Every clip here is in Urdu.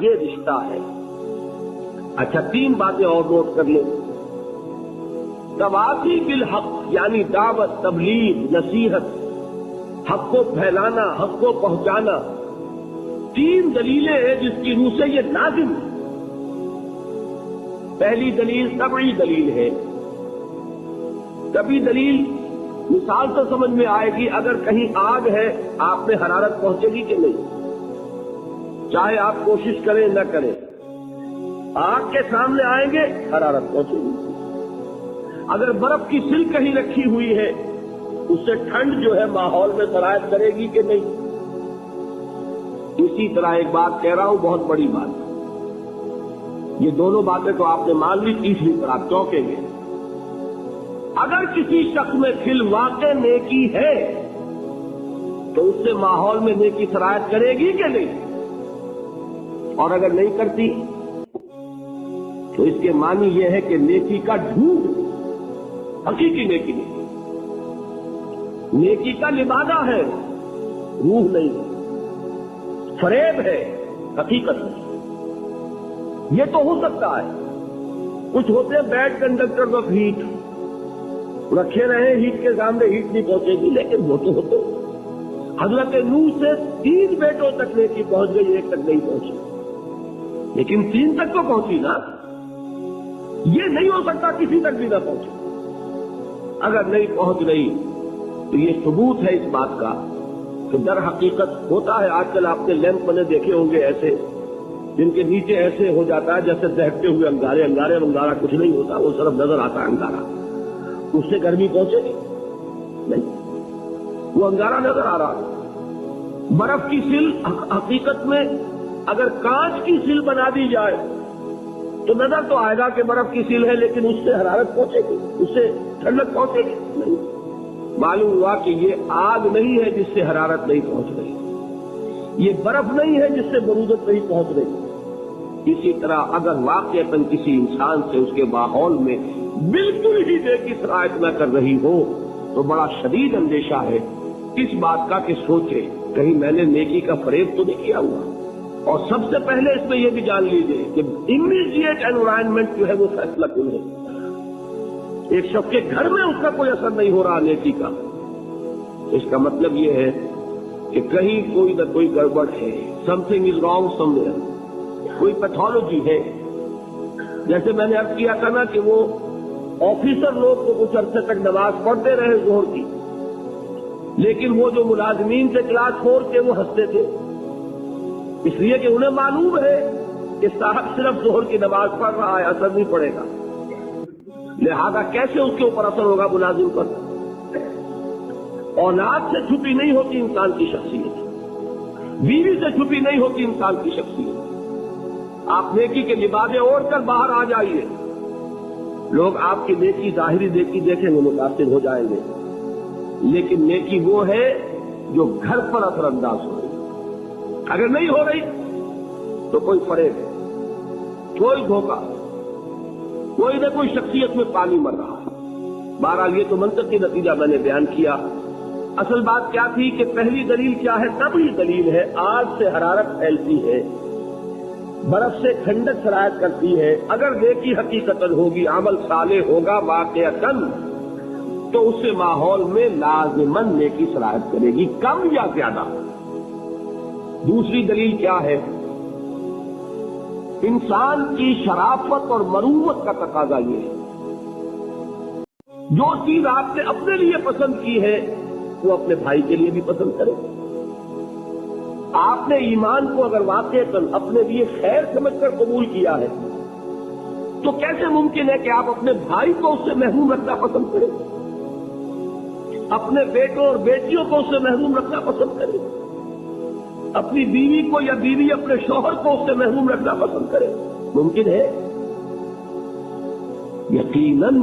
یہ رشتہ ہے۔ اچھا، 3 باتیں اور نوٹ کر لیں۔ تواصی بالحق یعنی دعوت، تبلیغ، نصیحت، حق کو پھیلانا، حق کو پہنچانا، 3 دلیلیں ہیں جس کی روح سے یہ لازم ہے۔ پہلی دلیل طبعی دلیل ہے۔ طبعی دلیل مثال سے سمجھ میں آئے گی، اگر کہیں آگ ہے آپ میں حرارت پہنچے گی کہ نہیں؟ چاہے آپ کوشش کریں نہ کریں، آگ کے سامنے آئیں گے حرارت پہنچے گی۔ اگر برف کی سل کہیں رکھی ہوئی ہے، اس سے ٹھنڈ جو ہے ماحول میں سرایت کرے گی کہ نہیں؟ اسی طرح ایک بات کہہ رہا ہوں، بہت بڑی بات، یہ دونوں باتیں تو آپ نے مان لی، تیسری پر آپ چونکیں گے۔ اگر کسی شخص میں فی الواقع نیکی ہے تو اس سے ماحول میں نیکی سرایت کرے گی کہ نہیں؟ اور اگر نہیں کرتی تو اس کے معنی یہ ہے کہ نیکی کا جھوٹ، حقیقی نیکی نہیں، نیکی کا لبادہ ہے، روح نہیں، فریب ہے، حقیقت نہیں۔ یہ تو ہو سکتا ہے، کچھ ہوتے ہیں بیڈ کنڈکٹر آف ہیٹ، رکھے رہے ہیٹ کے سامنے ہیٹ نہیں پہنچے گی، لیکن وہ تو ہوتے۔ حضرت نوح سے 3 بیٹوں تک نیکی پہنچ گئی، 1 تک نہیں پہنچی، لیکن 3 تک تو پہنچی نا۔ یہ نہیں ہو سکتا کسی تک بھی نہ پہنچے۔ اگر نہیں پہنچ رہی تو یہ ثبوت ہے اس بات کا کہ در حقیقت ہوتا ہے، آج کل آپ نے لیمپ بنے دیکھے ہوں گے ایسے، جن کے نیچے ایسے ہو جاتا ہے جیسے دہتے ہوئے انگارے، انگارہ کچھ نہیں ہوتا، وہ صرف نظر آتا ہے انگارہ، اس سے گرمی پہنچے گی نہیں، وہ انگارہ نظر آ رہا ہے۔ برف کی سل حقیقت میں اگر کانچ کی سل بنا دی جائے تو نظر تو آئے گا کہ برف کی سل ہے، لیکن اس سے حرارت پہنچے گی، اس سے ٹھنڈک پہنچے گی نہیں۔ معلوم ہوا کہ یہ آگ نہیں ہے جس سے حرارت نہیں پہنچ رہی، یہ برف نہیں ہے جس سے برودت نہیں پہنچ رہی۔ اسی طرح اگر واقعتاً کسی انسان سے اس کے ماحول میں بالکل ہی نیکی سرایت نہ کر رہی ہو تو بڑا شدید اندیشہ ہے اس بات کا کہ سوچے کہیں میں نے نیکی کا فریب تو نہیں کیا ہوا۔ اور سب سے پہلے اس میں یہ بھی جان لیجیے کہ امیڈیٹ انوائرمنٹ جو ہے وہ فیصلہ کن ہے۔ ایک شخص کے گھر میں اس کا کوئی اثر نہیں ہو رہا نیکی کا، اس کا مطلب یہ ہے کہ کہیں کوئی نہ کوئی گڑبڑ ہے، some thing is wrong some where, کوئی پیتھولوجی ہے۔ جیسے میں نے عرض کیا تھا نا کہ وہ آفیسر لوگ تو کچھ عرصے تک نماز پڑھتے رہے ظہر کی، لیکن وہ جو ملازمین تھے کلاس 4 کے وہ ہنستے تھے، اس لیے کہ انہیں معلوم ہے کہ صاحب صرف ظہر کی نماز پڑھ رہا ہے، اثر نہیں پڑے گا، لہذا کیسے اس کے اوپر اثر ہوگا ملازم پر؟ اولاد سے چھپی نہیں ہوتی انسان کی شخصیت، بیوی سے چھپی نہیں ہوتی انسان کی شخصیت۔ آپ نیکی کے لبادے اوڑھ کر باہر آ جائیے، لوگ آپ کی نیکی، ظاہری نیکی دیکھیں گے، متاثر ہو جائیں گے، لیکن نیکی وہ ہے جو گھر پر اثر انداز ہو رہی۔ اگر نہیں ہو رہی تو کوئی فریب، کوئی دھوکہ، کوئی نہ کوئی شخصیت میں پانی مر رہا ہے۔ بہرحال یہ تو منطقی نتیجہ میں نے بیان کیا۔ اصل بات کیا تھی کہ پہلی دلیل کیا ہے؟ طبعی دلیل ہے، آگ سے حرارت پھیلتی ہے، برف سے ٹھنڈک سرایت کرتی ہے۔ اگر نیکی حقیقتاً ہوگی، عمل صالح ہوگا واقعتاً، تو اس سے ماحول میں لازماً نیکی سرایت کرے گی، کم یا زیادہ۔ دوسری دلیل کیا ہے؟ انسان کی شرافت اور مروت کا تقاضا یہ ہے، جو چیز آپ نے اپنے لیے پسند کی ہے وہ اپنے بھائی کے لیے بھی پسند کرے۔ آپ نے ایمان کو اگر واقعتاً اپنے لیے خیر سمجھ کر قبول کیا ہے تو کیسے ممکن ہے کہ آپ اپنے بھائی کو اس سے محروم رکھنا پسند کریں، اپنے بیٹوں اور بیٹیوں کو اس سے محروم رکھنا پسند کریں، اپنی بیوی کو یا بیوی اپنے شوہر کو اس سے محروم رکھنا پسند کرے؟ ممکن ہے؟ یقیناً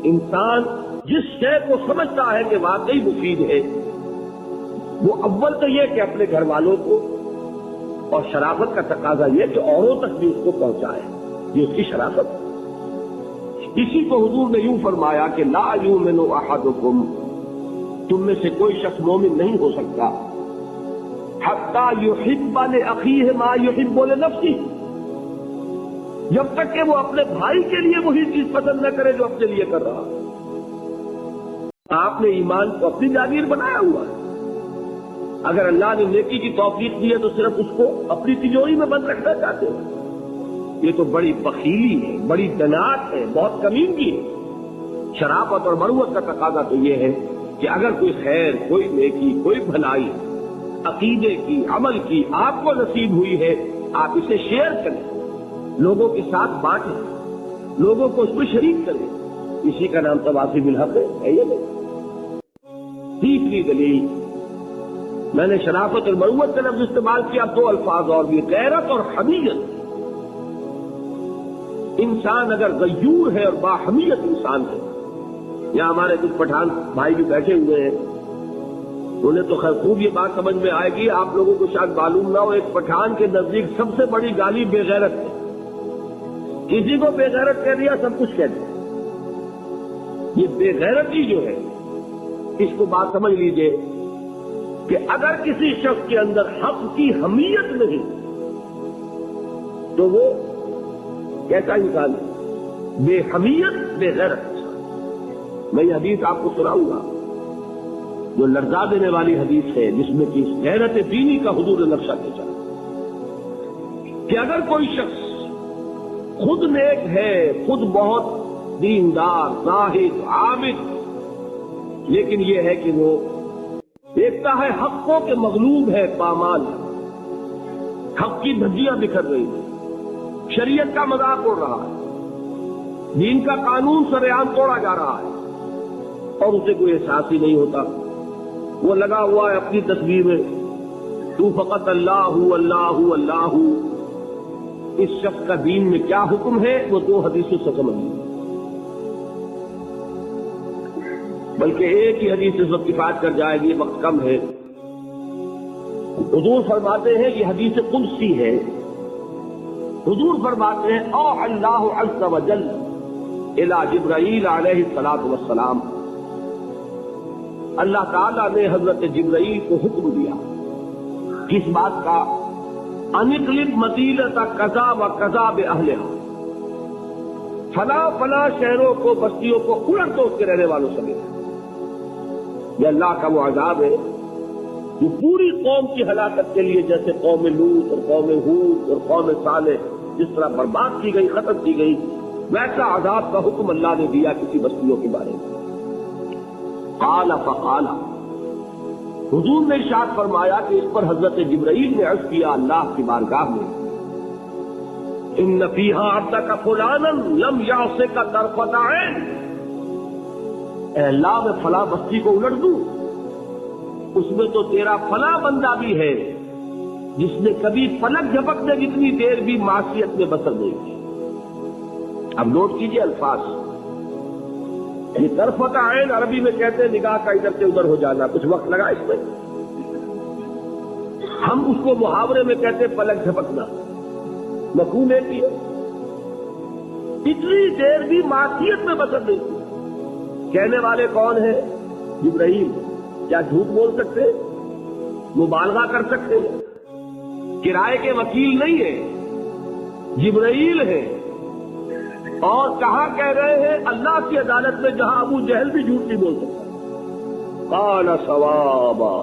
انسان جس شے کو سمجھتا ہے کہ واقعی مفید ہے، وہ اول تو یہ کہ اپنے گھر والوں کو، اور شرافت کا تقاضا یہ کہ اوروں تک بھی اس کو پہنچائے، یہ اس کی شرافت ہے۔ اسی کو حضور نے یوں فرمایا کہ لا یؤمن احدکم، تم میں سے کوئی شخص مومن نہیں ہو سکتا حتی یحب لأخیہ ما یحب لنفسہ، جب تک کہ وہ اپنے بھائی کے لیے وہی چیز پسند نہ کرے جو اپنے لیے کر رہا ہے۔ آپ نے ایمان کو اپنی جاگیر بنایا ہوا ہے، اگر اللہ نے نیکی کی توفیق دی ہے تو صرف اس کو اپنی تجوری میں بند رکھنا چاہتے ہیں۔ یہ تو بڑی بخیلی ہے، بڑی دنات ہے، بہت کمینگی ہے۔ شرافت اور مروت کا تقاضا تو یہ ہے کہ اگر کوئی خیر، کوئی نیکی، کوئی بھلائی عقیدے کی، عمل کی آپ کو نصیب ہوئی ہے، آپ اسے شیئر کریں، لوگوں کے ساتھ بانٹیں، لوگوں کو اس میں شریک کریں، اسی کا نام تواصی بالحق ہے یہ نہیں۔ تیسری دلیل، میں نے شرافت اور مروت کا لفظ استعمال کیا، دو الفاظ اور بھی، غیرت اور حمیت۔ انسان اگر غیور ہے اور باحمیت انسان ہے، یہاں ہمارے کچھ پٹھان بھائی بھی بیٹھے ہوئے ہیں، انہیں تو خیر خوب یہ بات سمجھ میں آئے گی، آپ لوگوں کو شاید معلوم نہ ہو، ایک پٹھان کے نزدیک سب سے بڑی گالی بے غیرت ہے۔ کسی کو بے غیرت کہہ دیا سب کچھ کہہ دیا۔ یہ بے غیرتی جو ہے، اس کو بات سمجھ لیجئے کہ اگر کسی شخص کے اندر حق کی حمیت نہیں تو وہ کیسا انسان ہے؟ بے حمیت، بے غیرت۔ میں یہ حدیث آپ کو سناؤں گا جو لرزا دینے والی حدیث ہے، جس میں کہ غیرت دینی کا حضور نے نقشہ کھینچا کہ اگر کوئی شخص خود نیک ہے، خود بہت دیندار، زاہد، عابد، لیکن یہ ہے کہ وہ دیکھتا ہے حقوں کے مغلوب ہے، پامال، حق کی دھجیاں بکھر رہی ہیں، شریعت کا مذاق اڑ رہا ہے، دین کا قانون سرعام توڑا جا رہا ہے، اور اسے کوئی احساس ہی نہیں ہوتا۔ وہ لگا ہوا ہے اپنی تصویر میں، تو فقط اللہ اللہ اللہ۔ اس شخص کا دین میں کیا حکم ہے وہ دو حدیثوں سے سمجھ لیجیے، بلکہ ایک ہی حدیث اس وقت کفایت کر جائے گی، وقت کم ہے۔ حضور فرماتے ہیں، یہ حدیث قدسی ہے، حضور فرماتے ہیں او اللہ عز وجل الی جبرائیل علیہ الصلاۃ والسلام، اللہ تعالیٰ نے حضرت جبرائیل کو حکم دیا کس بات کا؟ انقلب مدینۃ کذا و کذا باہلھا، فلاں فلاں شہروں کو، بستیوں کو الٹ دو اس کے رہنے والوں سمیت۔ یہ اللہ کا وہ عذاب ہے جو پوری قوم کی ہلاکت کے لیے، جیسے قوم لوط اور قوم ہود اور قوم صالح جس طرح برباد کی گئی، ختم کی گئی، ویسا عذاب کا حکم اللہ نے دیا کسی بستیوں کے بارے میں۔ قال فقال، حضور نے ارشاد فرمایا کہ اس پر حضرت جبرائیل نے عرض کیا اللہ کی بارگاہ میں، ان فیہا عبدک فلانا لم یعصک طرفۃ عین، اے اللہ میں فلاں بستی کو الٹ دوں، اس میں تو تیرا فلاں بندہ بھی ہے جس نے کبھی پلک جھپکنے جتنی دیر بھی معصیت میں بسر نہیں کی۔ اب نوٹ کیجئے الفاظ، یہ طرفۃ عین عربی میں کہتے ہیں نگاہ کا ادھر سے ادھر ہو جانا، کچھ وقت لگا اس میں، ہم اس کو محاورے میں کہتے ہیں پلک جھپکنا، مفہوم ہے کہ اتنی دیر بھی معصیت میں بسر نہیں کی۔ کہنے والے کون ہیں؟ جبرائیل۔ کیا جھوٹ بول سکتے؟ مبالغہ کر سکتے؟ کرائے کے وکیل نہیں ہے، جبرائیل ہے، اور کہاں کہہ رہے ہیں؟ اللہ کی عدالت میں، جہاں ابو جہل بھی جھوٹ نہیں بول سکتا۔ قال صوابا،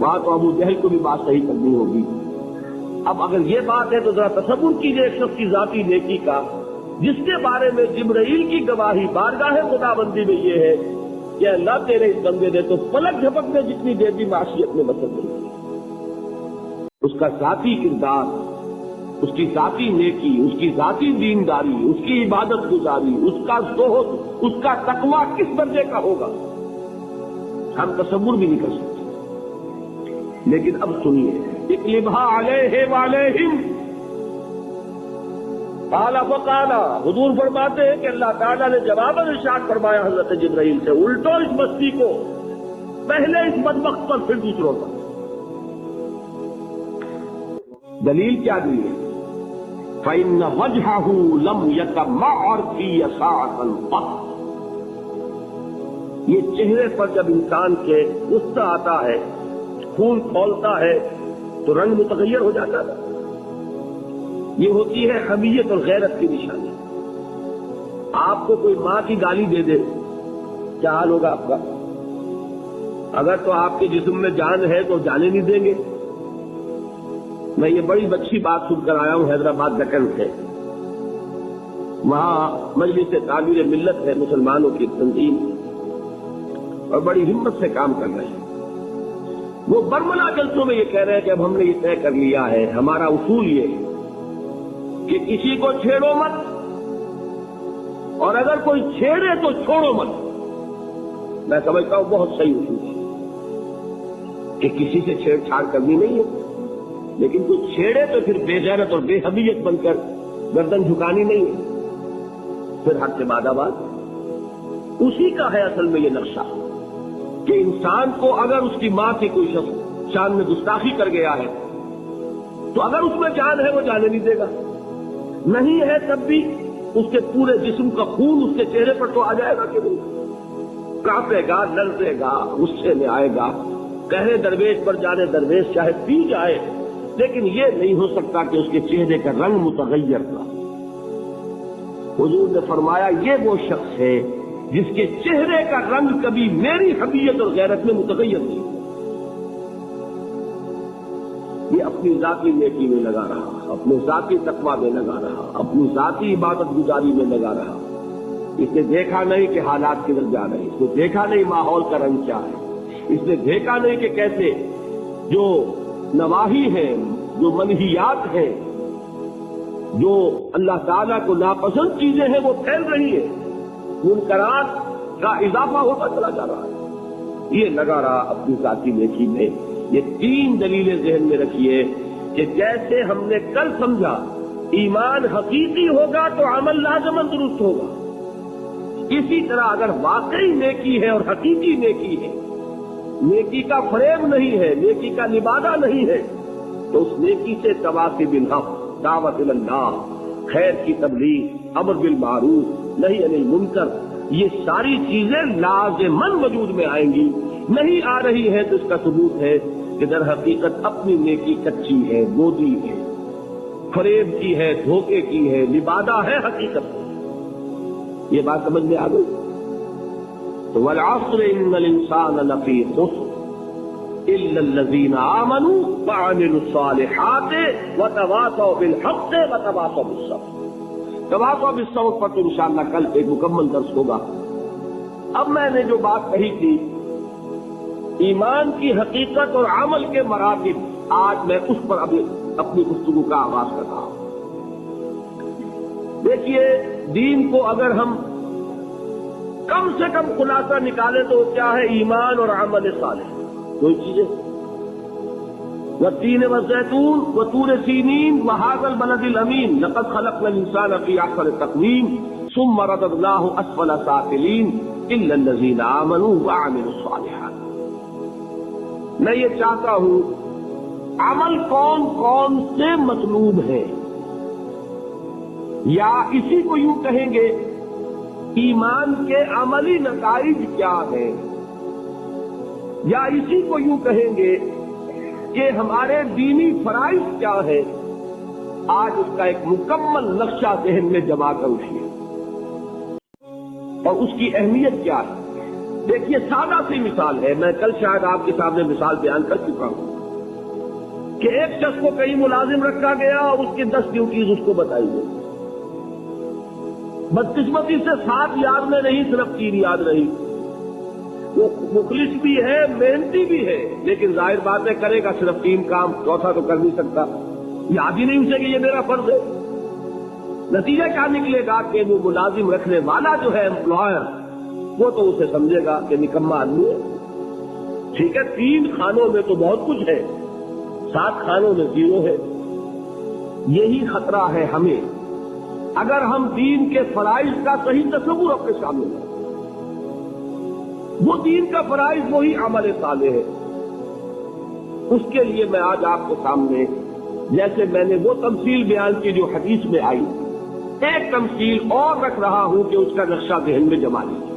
وہاں تو ابو جہل کو بھی بات صحیح کرنی ہوگی۔ اب اگر یہ بات ہے تو ذرا تصور کیجئے ایک شخص کی ذاتی نیکی کا، جس کے بارے میں جبرائیل کی گواہی بارگاہ خدا بندی میں یہ ہے کہ اللہ تیرے اس بندے نے تو پلک جھپکنے جتنی دیر بھی معصیت میں بسر نہیں کی۔ اس کا ذاتی کردار، اس کی ذاتی نیکی، اس کی ذاتی دینداری، اس کی عبادت گزاری، اس کا زہد، اس کا تقویٰ کس درجے کا ہوگا ہم تصور بھی نہیں کر سکتے۔ لیکن اب سنیے، اقلبھا علیہ وعلیہم، قال فقال، حضور فرماتے ہیں کہ اللہ تعالیٰ نے جواباً ارشاد فرمایا حضرت جبرائیل سے، الٹو اس بستی کو، پہلے اس بدبخت پر پھر دوسروں پر۔ دلیل کیا دی ہے؟ فَإِنَّ وَجْهَهُ لَمْ يَتَمَعَّرْ فِي سَاعَةً قَطْ، یہ چہرے پر جب انسان کے غصہ آتا ہے، خون کھولتا ہے تو رنگ متغیر ہو جاتا ہے۔ یہ ہوتی ہے حمیت اور غیرت کی نشانی۔ آپ کو کوئی ماں کی گالی دے دے، کیا حال ہوگا آپ کا؟ اگر تو آپ کے جسم میں جان ہے تو جانے نہیں دیں گے۔ میں یہ بڑی اچھی بات سن کر آیا ہوں حیدرآباد دکن سے، وہاں مجلس تعمیر ملت ہے، مسلمانوں کی تنظیم، اور بڑی ہمت سے کام کر رہے ہیں۔ وہ برملا جلسوں میں یہ کہہ رہے ہیں کہ اب ہم نے یہ طے کر لیا ہے، ہمارا اصول یہ ہے کہ کسی کو چھیڑو مت، اور اگر کوئی چھیڑے تو چھوڑو مت۔ میں سمجھتا ہوں بہت صحیح اصول ہے کہ کسی سے چھیڑ چھاڑ کرنی نہیں ہے، لیکن کوئی چھیڑے تو پھر بے غیرت اور بے حمیت بن کر گردن جھکانی نہیں ہے، پھر حد سے بادہ باد۔ اسی کا ہے اصل میں یہ نقشہ کہ انسان کو اگر اس کی ماں سے کوئی شخص شان میں گستاخی کر گیا ہے تو اگر اس میں جان ہے وہ جانے نہیں دے گا، نہیں ہے تب بھی اس کے پورے جسم کا خون اس کے چہرے پر تو آ جائے گا کہ نہیں، کانپے گا، لرزے گا، غصے میں آئے گا، کہے درویش پر جانے درویش چاہے پی جائے، لیکن یہ نہیں ہو سکتا کہ اس کے چہرے کا رنگ متغیر تھا۔ حضور نے فرمایا یہ وہ شخص ہے جس کے چہرے کا رنگ کبھی میری حمیت اور غیرت میں متغیر نہیں، یہ اپنی ذاتی نیکی میں لگا رہا، اپنے ذاتی تقویٰ میں لگا رہا، اپنی ذاتی عبادت گزاری میں لگا رہا۔ اس نے دیکھا نہیں کہ حالات کدھر جا رہے ہیں، اس نے دیکھا نہیں ماحول کا رنگ کیا ہے، اس نے دیکھا نہیں کہ کیسے جو نواہی ہیں، جو منہیات ہیں، جو اللہ تعالیٰ کو ناپسند چیزیں ہیں وہ پھیل رہی ہیں، منکرات کا اضافہ ہوتا چلا جا رہا ہے۔ یہ لگا رہا اپنی ذاتی نیکی میں۔ یہ تین دلیلیں ذہن میں رکھیے کہ جیسے ہم نے کل سمجھا ایمان حقیقی ہوگا تو عمل لازماً درست ہوگا، اسی طرح اگر واقعی نیکی ہے اور حقیقی نیکی ہے، نیکی کا فریب نہیں ہے، نیکی کا لبادہ نہیں ہے، تو اس نیکی سے تواصی بالحق، دعوت اللہ، خیر کی تبلیغ، امر بالمعروف، نہی عن المنکر، یہ ساری چیزیں لازماً وجود میں آئیں گی۔ نہیں آ رہی ہے تو اس کا ثبوت ہے کہ در حقیقت اپنی نیکی کچی ہے، گودی ہے، فریب کی ہے، دھوکے کی ہے، لبادہ ہے حقیقت۔ یہ بات سمجھ میں آ گئی؟ تو والعصر ان الانسان لفی خسر الا الذین آمنوا وعملوا الصالحات وتواصوا بالحق وتواصوا بالصبر۔ تواصوا بالصبر پر تو انشاءاللہ کل ایک مکمل درس ہوگا۔ اب میں نے جو بات کہی تھی ایمان کی حقیقت اور عمل کے مراتب، آج میں اس پر ابھی اپنی گفتگو کا آغاز کر رہا ہوں۔ دیکھیے دین کو اگر ہم کم سے کم خلاصہ نکالیں تو کیا ہے؟ ایمان اور عمل صالح، کوئی چیزیں والتین والزیتون وطور سینین وہذا البلد الامین لقد خلقنا الانسان فی احسن تقویم ثم رددناہ اسفل سافلین الا الذین آمنوا وعملوا الصالحات۔ میں یہ چاہتا ہوں عمل کون کون سے مطلوب ہے، یا اسی کو یوں کہیں گے ایمان کے عملی نتائج کیا ہیں، یا اسی کو یوں کہیں گے کہ ہمارے دینی فرائض کیا ہے، آج اس کا ایک مکمل نقشہ ذہن میں جما کر اٹھیے اور اس کی اہمیت کیا ہے۔ دیکھیے سادہ سی مثال ہے، میں کل شاید آپ کے سامنے مثال بیان کر چکا ہوں کہ ایک شخص کو کہیں ملازم رکھا گیا اور اس کی 10 ڈیوٹیز اس کو بتائی گئی، بدقسمتی سے 7 یاد میں نہیں، صرف 3 یاد رہی۔ وہ مخلص بھی ہے، محنتی بھی ہے، لیکن ظاہر بات ہے کرے گا صرف 3 کام، چوتھا تو کر نہیں سکتا، یاد ہی نہیں اسے کہ یہ میرا فرض ہے۔ نتیجہ کیا نکلے گا کہ وہ ملازم رکھنے والا جو ہے امپلائر، وہ تو اسے سمجھے گا کہ نکما آدمی ہے۔ ٹھیک ہے 3 خانوں میں تو بہت کچھ ہے، 7 خانوں میں 0 ہے۔ یہی خطرہ ہے ہمیں اگر ہم دین کے فرائض کا صحیح تصور اپنے سامنے لیں۔ وہ دین کا فرائض وہی عمل صالح ہے۔ اس کے لیے میں آج آپ کے سامنے جیسے میں نے وہ تمثیل بیان کی جو حدیث میں آئی، ایک تمثیل اور رکھ رہا ہوں کہ اس کا نقشہ ذہن میں جما لیجیے۔